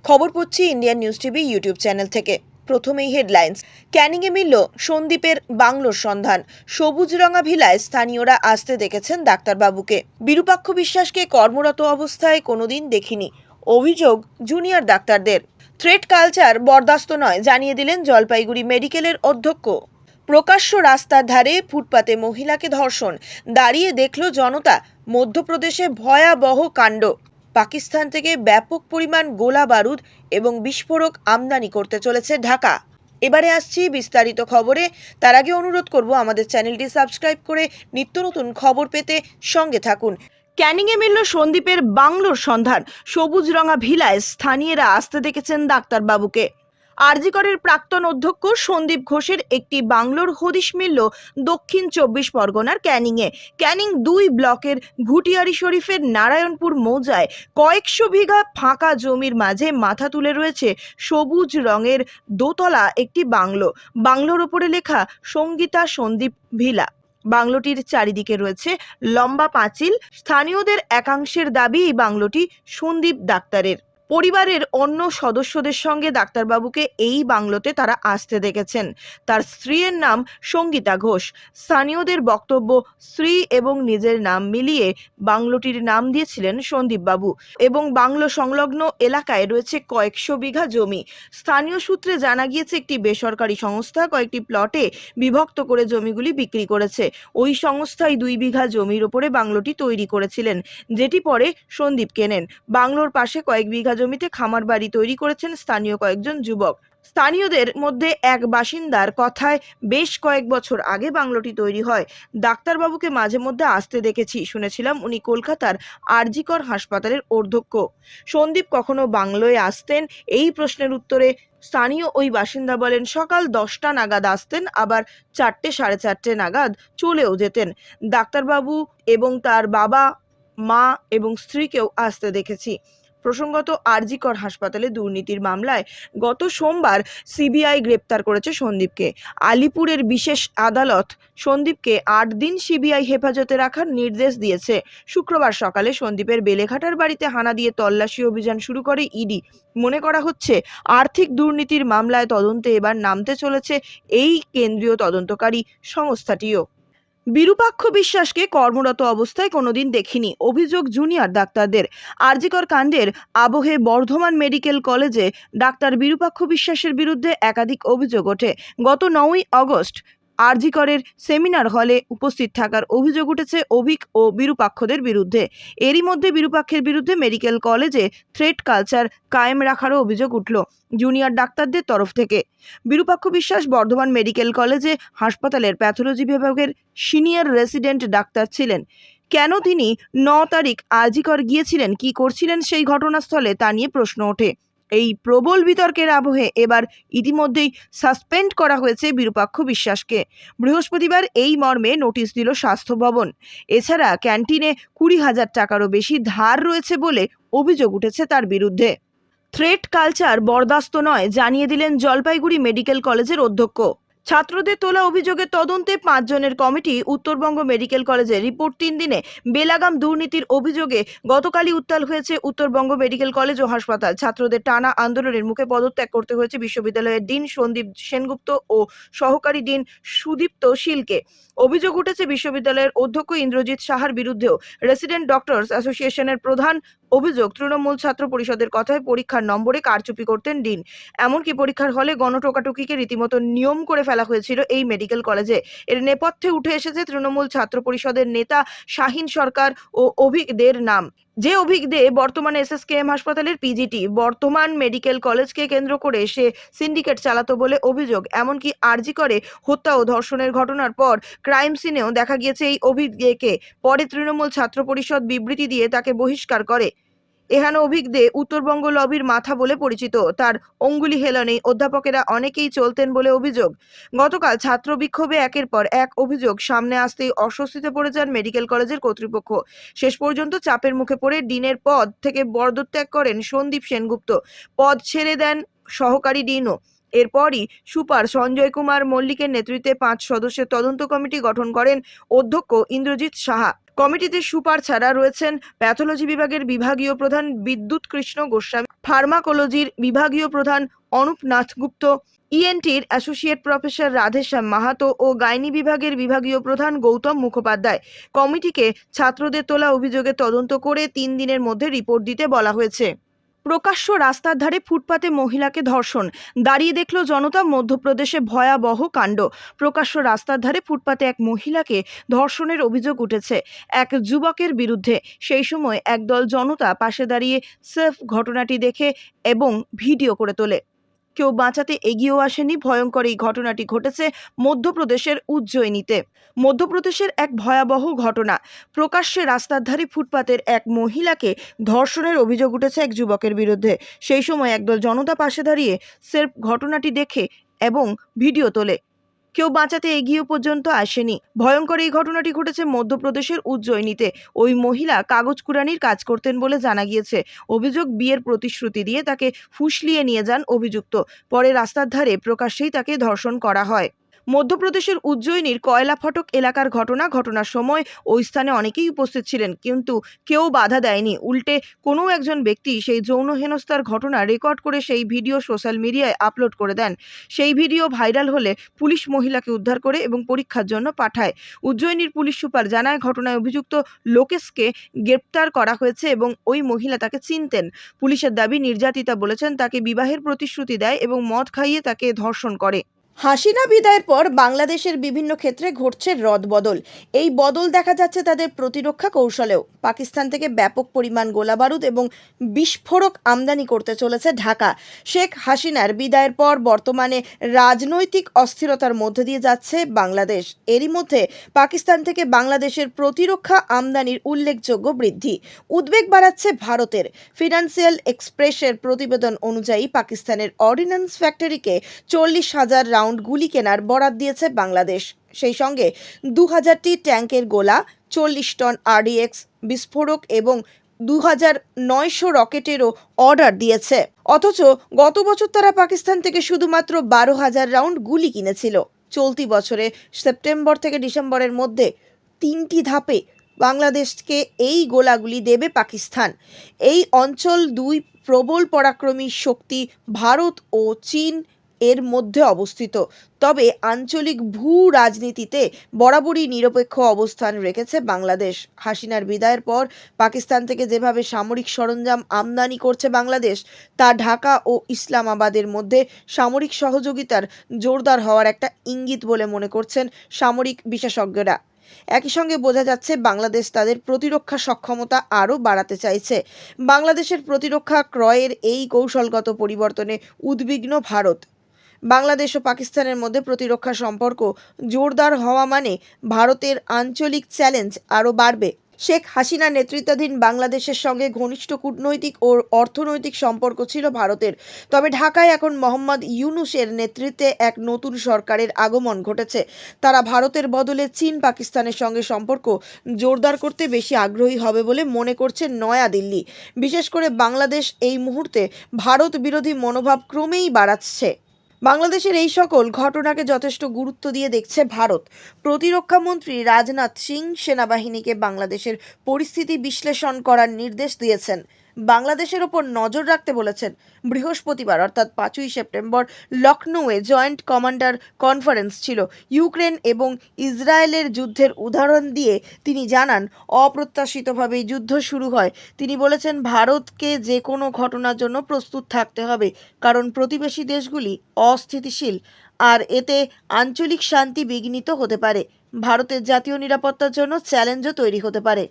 খবর পড়ছি Indian news TV YouTube channel থেকে। প্রথমেই হেডলাইন্স। ক্যানিংয়ে মিলল সন্দীপের বাংলোর সন্ধান। সবুজ রঙা ভিলায় স্থানীয়রা আসতে দেখেছেন ডাক্তারবাবুকে। বিরূপাক্ষ বিশ্বাসকে কর্মরত অবস্থায় কোনোদিন দেখিনি, অভিযোগ জুনিয়র ডাক্তারদের। থ্রেট কালচার বরদাস্ত নয়, জানিয়ে দিলেন জলপাইগুড়ি মেডিকেলের অধ্যক্ষ। প্রকাশ্য রাস্তার ধারে ফুটপাতে মহিলাকে ধর্ষণ, দাঁড়িয়ে দেখল জনতা। মধ্যপ্রদেশে ভয়াবহ কাণ্ড। পাকিস্তান থেকে ব্যাপক পরিমাণ গোলা বারুদ এবং বিস্ফোরক আমদানি করতে চলেছে ঢাকা। এবারে আসছি বিস্তারিত খবরে। তার আগে অনুরোধ করব আমাদের চ্যানেলটি সাবস্ক্রাইব করে নিত্য নতুন খবর পেতে সঙ্গে থাকুন। ক্যানিংয়ে মিলল সন্দীপের বাংলোর সন্ধান। সবুজ রঙা ভিলায় স্থানীয়রা আসতে দেখেছেন ডাক্তারবাবুকে। আরজিকরের প্রাক্তন অধ্যক্ষ সন্দীপ ঘোষের একটি বাংলোর হদিশ মিলল দক্ষিণ 24 পরগনার ক্যানিংয়ে। ক্যানিং 2 ব্লকের ঘুটিয়ারি শরীফের নারায়ণপুর মৌজায় কয়েকশো বিঘা ফাঁকা জমির মাঝে মাথা তুলে রয়েছে সবুজ রঙের দোতলা একটি বাংলো। বাংলোর ওপরে লেখা সঙ্গীতা সন্দীপ ভিলা। বাংলোটির চারিদিকে রয়েছে লম্বা পাঁচিল। স্থানীয়দের একাংশের দাবি এই বাংলোটি সন্দীপ ডাক্তারের। পরিবারের অন্য সদস্যদের সঙ্গে ডাক্তারবাবুকে এই বাংলোতে তারা আসতে দেখেছেন। তার স্ত্রীর নাম সঙ্গীতা ঘোষ। স্থানীয়দের বক্তব্য, স্ত্রী এবং নিজের নাম মিলিয়ে বাংলোটির নাম দিয়েছিলেন সন্দীপবাবু এবং বাংলো সংলগ্ন এলাকায় রয়েছে কয়েকশো বিঘা জমি। স্থানীয় সূত্রে জানা গিয়েছে একটি বেসরকারি সংস্থা কয়েকটি প্লটে বিভক্ত করে জমিগুলি বিক্রি করেছে। ওই সংস্থায় 2 বিঘা জমির ওপরে বাংলোটি তৈরি করেছিলেন, যেটি পরে সন্দীপ কেনেন। বাংলোর পাশে কয়েক বিঘা জমিতে খামার বাড়ি তৈরি করেছেন স্থানীয় কয়েকজন যুবক। স্থানীয়দের মধ্যে এক বাসিন্দার কথায় বেশ কয়েক বছর আগে বাংলোটি তৈরি হয়। ডাক্তারবাবুকে মাঝে মধ্যে আসতে দেখেছি, শুনেছিলাম উনি কলকাতার আরজিকর হাসপাতালের অধ্যক্ষ। সন্দীপ কখনো বাংলোয় আসতেন? এই প্রশ্নের উত্তরে স্থানীয় ওই বাসিন্দা বলেন, সকাল 10টা নাগাদ আসতেন, আবার 4টে সাড়ে 4টে নাগাদ চলেও যেতেন। ডাক্তারবাবু এবং তার বাবা, মা এবং স্ত্রীকেও আসতে দেখেছি। প্রসঙ্গত, আরজিকর হাসপাতালে দুর্নীতির মামলায় গত সোমবার সিবিআই গ্রেপ্তার করেছে সন্দীপকে। আলিপুরের বিশেষ আদালত সন্দীপকে 8 দিন সিবিআই হেফাজতে রাখার নির্দেশ দিয়েছে। শুক্রবার সকালে সন্দীপের বেলেঘাটার বাড়িতে হানা দিয়ে তল্লাশি অভিযান শুরু করে ইডি। মনে করা হচ্ছে আর্থিক দুর্নীতির মামলায় তদন্তে এবার নামতে চলেছে এই কেন্দ্রীয় তদন্তকারী সংস্থাটিও। বিরূপাক্ষ বিশ্বাসকে কর্মরত অবস্থায় কোনোদিন দেখিনি, অভিযোগ জুনিয়র ডাক্তারদের। আরজিকর কাণ্ডের আবহে বর্ধমান মেডিকেল কলেজে ডাক্তার বিরূপাক্ষ বিশ্বাসের বিরুদ্ধে একাধিক অভিযোগ ওঠে। গত 9ই আগস্ট আরজিকরের সেমিনার হলে উপস্থিত থাকার অভিযোগ উঠেছে অভিক ও বিরূপাক্ষদের বিরুদ্ধে। এরই মধ্যে বিরূপাক্ষের বিরুদ্ধে মেডিকেল কলেজে থ্রেট কালচার কায়েম রাখারও অভিযোগ উঠল জুনিয়র ডাক্তারদের তরফ থেকে। বিরূপাক্ষ বিশ্বাস বর্ধমান মেডিকেল কলেজে হাসপাতালের প্যাথোলজি বিভাগের সিনিয়র রেসিডেন্ট ডাক্তার ছিলেন। কেন তিনি 9 তারিখ আরজিকর গিয়েছিলেন, কি করছিলেন সেই ঘটনাস্থলে, তা নিয়ে প্রশ্ন ওঠে। এই প্রবল বিতর্কের আবহে এবার ইতিমধ্যেই সাসপেন্ড করা হয়েছে বিরূপাক্ষ বিশ্বাসকে। বৃহস্পতিবার এই মর্মে নোটিশ দিল স্বাস্থ্য ভবন। এছাড়া ক্যান্টিনে 20,000 টাকারও বেশি ধার রয়েছে বলে অভিযোগ উঠেছে তার বিরুদ্ধে। থ্রেট কালচার বরদাস্ত নয়, জানিয়ে দিলেন জলপাইগুড়ি মেডিকেল কলেজের অধ্যক্ষ। ছাত্রদের তোলা অভিযোগের তদন্তে 5 জনের কমিটি উত্তরবঙ্গ মেডিকেল কলেজের রিপোর্ট 3 দিনে। বেলাগাম দুর্নীতির অভিযোগে গতকালই উত্তাল হয়েছে উত্তরবঙ্গ মেডিকেল কলেজ ও হাসপাতাল। ছাত্রদের টানা আন্দোলনের মুখে পদত্যাগ করতে হয়েছে বিশ্ববিদ্যালয়ের ডিন সন্দীপ সেনগুপ্ত ও সহকারী ডিন সুদীপ্ত শীলকে। অভিযোগ উঠেছে বিশ্ববিদ্যালয়ের অধ্যক্ষ ইন্দ্রজিৎ সাহার বিরুদ্ধেও। রেসিডেন্ট ডক্টরস অ্যাসোসিয়েশনের প্রধান অভিযোগ, তৃণমূল ছাত্র পরিষদের কথায় পরীক্ষার নম্বরে কারচুপি করতেন ডিন। এমনকি পরীক্ষার হলে গণটোকাটুকিকে রীতিমতো নিয়ম করে ফেলা হয়েছিল এই মেডিকেল কলেজে। এর নেপথ্যে উঠে এসেছে তৃণমূল ছাত্র পরিষদের নেতা শাহিন সরকার ও অভিক দের নাম। যে অভিক দে বর্তমানে এসএসকেএম হাসপাতালের পিজিটি। বর্তমান মেডিকেল কলেজকে কেন্দ্র করে সে সিন্ডিকেট চালাতো বলে অভিযোগ। এমনকি আরজিকরে হত্যা ও ধর্ষণের ঘটনার পর ক্রাইম সিনেও দেখা গিয়েছে এই অভিক দেকে। পরে তৃণমূল ছাত্র পরিষদ বিবৃতি দিয়ে তাকে বহিষ্কার করে। এখানে অভিক দে উত্তরবঙ্গ লবির মাথা বলে পরিচিত। তার অঙ্গুলি হেলনে অধ্যাপকেরা অনেকেই চলতেন বলে অভিযোগ। গতকাল ছাত্র বিক্ষোভে একের পর এক অভিযোগ সামনে আসতেই অস্বস্তিতে পড়ে যান মেডিকেল কলেজের কর্তৃপক্ষ। শেষ পর্যন্ত চাপের মুখে পড়ে ডিনের পদ থেকে পদত্যাগ করেন সন্দীপ সেনগুপ্ত। পদ ছেড়ে দেন সহকারী ডিনও। এরপরই সুপার সঞ্জয় কুমার মল্লিকের নেতৃত্বে 5 সদস্যের তদন্ত কমিটি গঠন করেন অধ্যক্ষ ইন্দ্রজিৎ সাহা। কমিটিতে সুপার ছাড়া রয়েছেন প্যাথোলজি বিভাগের বিভাগীয় প্রধান বিদ্যুৎ কৃষ্ণ গোস্বামী, ফার্মাকোলজির বিভাগীয় প্রধান অনুপ নাথগুপ্ত, ইএনটির অ্যাসোসিয়েট প্রফেসর রাধেশ্যাম মাহাতো ও গাইনি বিভাগের বিভাগীয় প্রধান গৌতম মুখোপাধ্যায়। কমিটিকে ছাত্রদের তোলা অভিযোগে তদন্ত করে 3 দিনের মধ্যে রিপোর্ট দিতে বলা হয়েছে। প্রকাশ্য রাস্তার ধারে ফুটপাতে মহিলাকে ধর্ষণ, দাঁড়িয়ে দেখল জনতা। মধ্যপ্রদেশে ভয়াবহ কাণ্ড। প্রকাশ্য রাস্তার ধারে ফুটপাতে এক মহিলাকে ধর্ষণের অভিযোগ উঠেছে এক যুবকের বিরুদ্ধে। সেই সময় একদল জনতা পাশে দাঁড়িয়ে সেফ ঘটনাটি দেখে এবং ভিডিও করে তোলে। কেউ বাঁচাতে এগিয়েও আসেনি। ভয়ঙ্কর এই ঘটনাটি ঘটেছে মধ্যপ্রদেশের উজ্জয়িনীতে। মধ্যপ্রদেশের এক ভয়াবহ ঘটনা। প্রকাশ্যে রাস্তার ধারে ফুটপাতের এক মহিলাকে ধর্ষণের অভিযোগ উঠেছে এক যুবকের বিরুদ্ধে। সেই সময় একদল জনতা পাশে দাঁড়িয়ে স্রেফ ঘটনাটি দেখে এবং ভিডিও তোলে। কেউ বাঁচাতে এগিয়ে পর্যন্ত আসেনি। ভয়ঙ্কর এই ঘটনাটি ঘটেছে মধ্যপ্রদেশের উজ্জয়িনীতে। ওই মহিলা কাগজ কুড়ানির কাজ করতেন বলে জানা গিয়েছে। অভিযোগ, বিয়ের প্রতিশ্রুতি দিয়ে তাকে ফুসলিয়ে নিয়ে যান অভিযুক্ত। পরে রাস্তার ধারে প্রকাশ্যেই তাকে ধর্ষণ করা হয়। মধ্যপ্রদেশের উজ্জয়িনীর কয়লা ফটক এলাকার ঘটনা। ঘটনার সময় ওই স্থানে অনেকেই উপস্থিত ছিলেন, কিন্তু কেউ বাধা দেয়নি। উল্টে কোনো একজন ব্যক্তি সেই যৌন হেনস্থার ঘটনা রেকর্ড করে সেই ভিডিও সোশ্যাল মিডিয়ায় আপলোড করে দেন। সেই ভিডিও ভাইরাল হলে পুলিশ মহিলাকে উদ্ধার করে এবং পরীক্ষার জন্য পাঠায়। উজ্জয়িনীর পুলিশ সুপার জানায়, ঘটনায় অভিযুক্ত লোকেশকে গ্রেপ্তার করা হয়েছে এবং ওই মহিলা তাকে চিনতেন। পুলিশের দাবি, নির্যাতিতা বলেছেন তাকে বিবাহের প্রতিশ্রুতি দেয় এবং মদ খাইয়ে তাকে ধর্ষণ করে। হাসিনা বিদায়ের পর বাংলাদেশের বিভিন্ন ক্ষেত্রে ঘটছে রদবদল। এই বদল দেখা যাচ্ছে তাদের প্রতিরক্ষা কৌশলেও। পাকিস্তান থেকে ব্যাপক পরিমাণ গোলাবারুদ এবং বিস্ফোরক আমদানি করতে চলেছে ঢাকা। শেখ হাসিনার বিদায়ের পর বর্তমানে রাজনৈতিক অস্থিরতার মধ্যে দিয়ে যাচ্ছে বাংলাদেশ। এরই মধ্যে পাকিস্তান থেকে বাংলাদেশের প্রতিরক্ষা আমদানির উল্লেখযোগ্য বৃদ্ধি। উদ্বেগ বাড়াচ্ছে ভারতের। ফিনান্সিয়াল এক্সপ্রেসের প্রতিবেদন অনুযায়ী পাকিস্তানের অর্ডিন্যান্স ফ্যাক্টরিকে 40,000 রাউন্ড গুলি কেনার বরাদ দিয়েছে বাংলাদেশ। সেই সঙ্গে 2000টি ট্যাঙ্কের গোলা, 40 টন RDX বিস্ফোরক এবং 2900 রকেটেরও অর্ডার দিয়েছে। অথচ গত বছর তারা পাকিস্তান থেকে শুধুমাত্র 12,000 রাউন্ড গুলি কিনেছিল। চলতি বছরে সেপ্টেম্বর থেকে ডিসেম্বরের মধ্যে 3টি ধাপে বাংলাদেশকে এই গোলাগুলি দেবে পাকিস্তান। এই অঞ্চল দুই প্রবল পরাক্রমী শক্তি ভারত ও চীন এর মধ্যে অবস্থিত। তবে আঞ্চলিক ভূ রাজনীতিতে বরাবরই নিরপেক্ষ অবস্থান রেখেছে বাংলাদেশ। হাসিনার বিদায়ের পর পাকিস্তান থেকে যেভাবে সামরিক সরঞ্জাম আমদানি করছে বাংলাদেশ, তা ঢাকা ও ইসলামাবাদের মধ্যে সামরিক সহযোগিতার জোরদার হওয়ার একটা ইঙ্গিত বলে মনে করছেন সামরিক বিশেষজ্ঞরা। একই সঙ্গে বোঝা যাচ্ছে বাংলাদেশ তাদের প্রতিরক্ষা সক্ষমতা আরও বাড়াতে চাইছে। বাংলাদেশের প্রতিরক্ষা ক্রয়ের এই কৌশলগত পরিবর্তনে উদ্বিগ্ন ভারত। বাংলাদেশ ও পাকিস্তানের মধ্যে প্রতিরক্ষা সম্পর্ক জোরদার হওয়া মানে ভারতের আঞ্চলিক চ্যালেঞ্জ আরও বাড়বে। শেখ হাসিনা নেতৃত্বাধীন বাংলাদেশের সঙ্গে ঘনিষ্ঠ কূটনৈতিক ও অর্থনৈতিক সম্পর্ক ছিল ভারতের। তবে ঢাকায় এখন মোহাম্মদ ইউনূসের নেতৃত্বে এক নতুন সরকারের আগমন ঘটেছে। তারা ভারতের বদলে চীন পাকিস্তানের সঙ্গে সম্পর্ক জোরদার করতে বেশি আগ্রহী হবে বলে মনে করছে নয়াদিল্লি। বিশেষ করে বাংলাদেশ এই মুহূর্তে ভারত বিরোধী মনোভাব ক্রমেই বাড়াচ্ছে। বাংলাদেশের এই সকল ঘটনাকে যথেষ্ট গুরুত্ব দিয়ে দেখছে ভারত। প্রতিরক্ষা মন্ত্রী রাজনাথ সিং সেনাবাহিনীকে বাংলাদেশের পরিস্থিতি বিশ্লেষণ করার নির্দেশ দিয়েছেন। বাংলাদেশের ওপর নজর রাখতে বলেছেন। বৃহস্পতিবার অর্থাৎ 5ই সেপ্টেম্বর লখনৌয়ে জয়েন্ট কমান্ডার কনফারেন্স ছিল। ইউক্রেন এবং ইসরায়েলের যুদ্ধের উদাহরণ দিয়ে তিনি জানান, অপ্রত্যাশিতভাবেই যুদ্ধ শুরু হয়। তিনি বলেছেন, ভারতকে যে কোনো ঘটনার জন্য প্রস্তুত থাকতে হবে, কারণ প্রতিবেশী দেশগুলি অস্থিতিশীল আর এতে আঞ্চলিক শান্তি বিঘ্নিত হতে পারে। ভারতের জাতীয় নিরাপত্তার জন্য চ্যালেঞ্জও তৈরি হতে পারে।